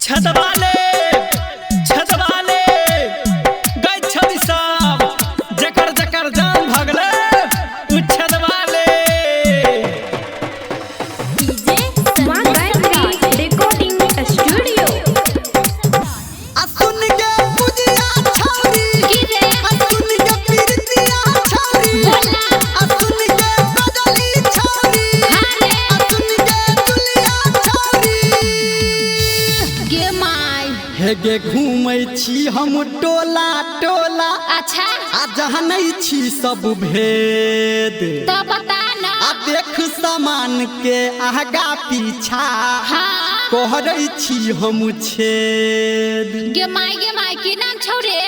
छदवाले छदवाले गई छदी सब जकर जकर जान भगले उ छदवाले डीजे गायत्री रिकॉर्डिंग स्टूडियो असुन के पुजिया छौरी असुन के पीरतिया छौरी असुन के बदली छौरी असुन के दुलिया छौरी गे माय हे गे घूमै छी हम टोला टोला अच्छा आ जहनै छी सब भेद तो बता ना आ देख सामान के आगा पीछा हाँ कहरै छी हम छेद गे माय की नाम छौरे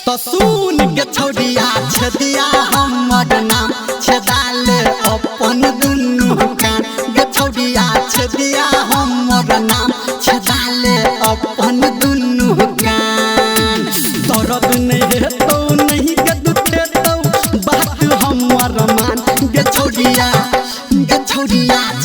तो सुन के छौरिया छदिया हमर नाम छदाल अपन दुनु कान गे छौरिया छदिया हमर नाम छदाल अपन दुनु कान दर्द नहीं हेतौ नहीं के दुख हेतौ बात हमर मान गे छौरिया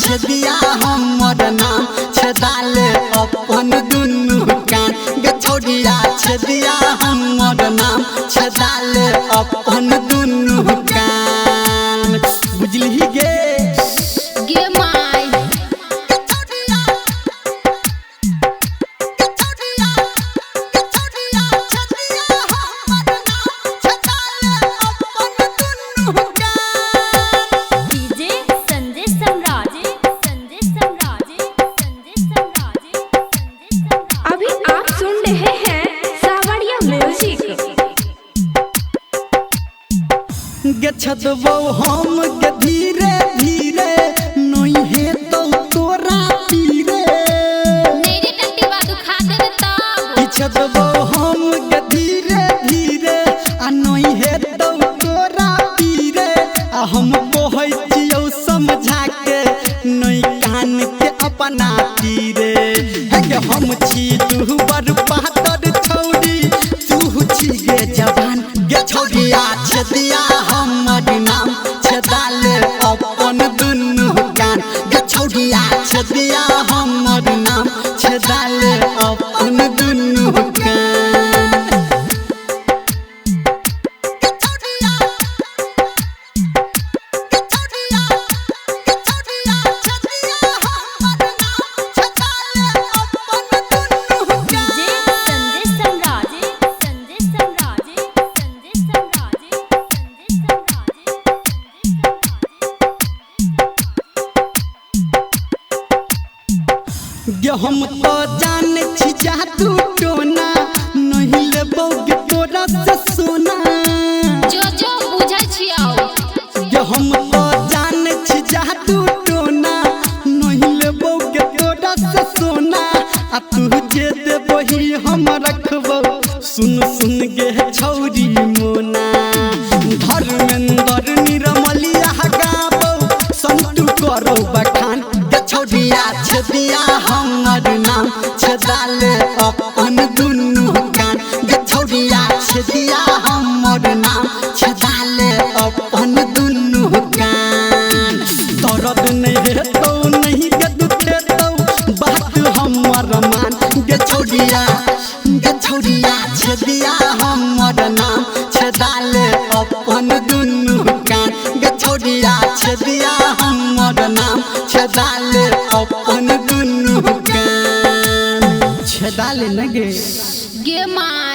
छदिया हमर नाम छदाल अपन दुनु कान गे छौरिया छदिया हमर नाम छदाल अपन दुनु कान बुझली गे गे माय डीजे संजय सम्राट अभी आप सुन रहे हैं सावरिया म्यूजिक। गे छदबौ हम के धीरे धीरे नहीं हेतौ तोरा पीरे मेरी टट्टी बात खा देबे तब कि छदबौ हम के धीरे धीरे आ नहीं हेतौ तोरा पीरे आ हम कहै छियौ समझा के नहीं कान के अपना पीरे हे गे हम छी तू बड़ पातर छौरी तू छी गे जवान गे छौरिया छदिया हमर नाम छदाल अपन दुनु कान गे छौरिया छदिया हमर नाम छदाल अपन दुनु कान डीजे संजय सम्राट गे हम तो जाने छी जादू टोना नहीं लेबौ गे तोरा से सोना जो बुझै छियौ गे हम तो जाने छी जादू टोना नहीं लेबौ गे तोरा से सोना आ तू जे देबही हम रखबौ सुन सुन गे छौरी मोना धर्मेंद्र निरमलिया गाबौ संतु करो बखान गे छौरिया छदिया हमर नाम छदाल अपन दुनु कान गे छौरिया छदिया हमर नाम छदाल अपन दुनु कान दर्द नहीं हेतौ नहीं के दुख हेतौ बात हमर मान गे छौरिया छदिया हमर नाम छदाल अपन दुनु कान गे छौरिया छदिया हमर नाम छदाल अपन दुनु कान छदाल न गे गे माय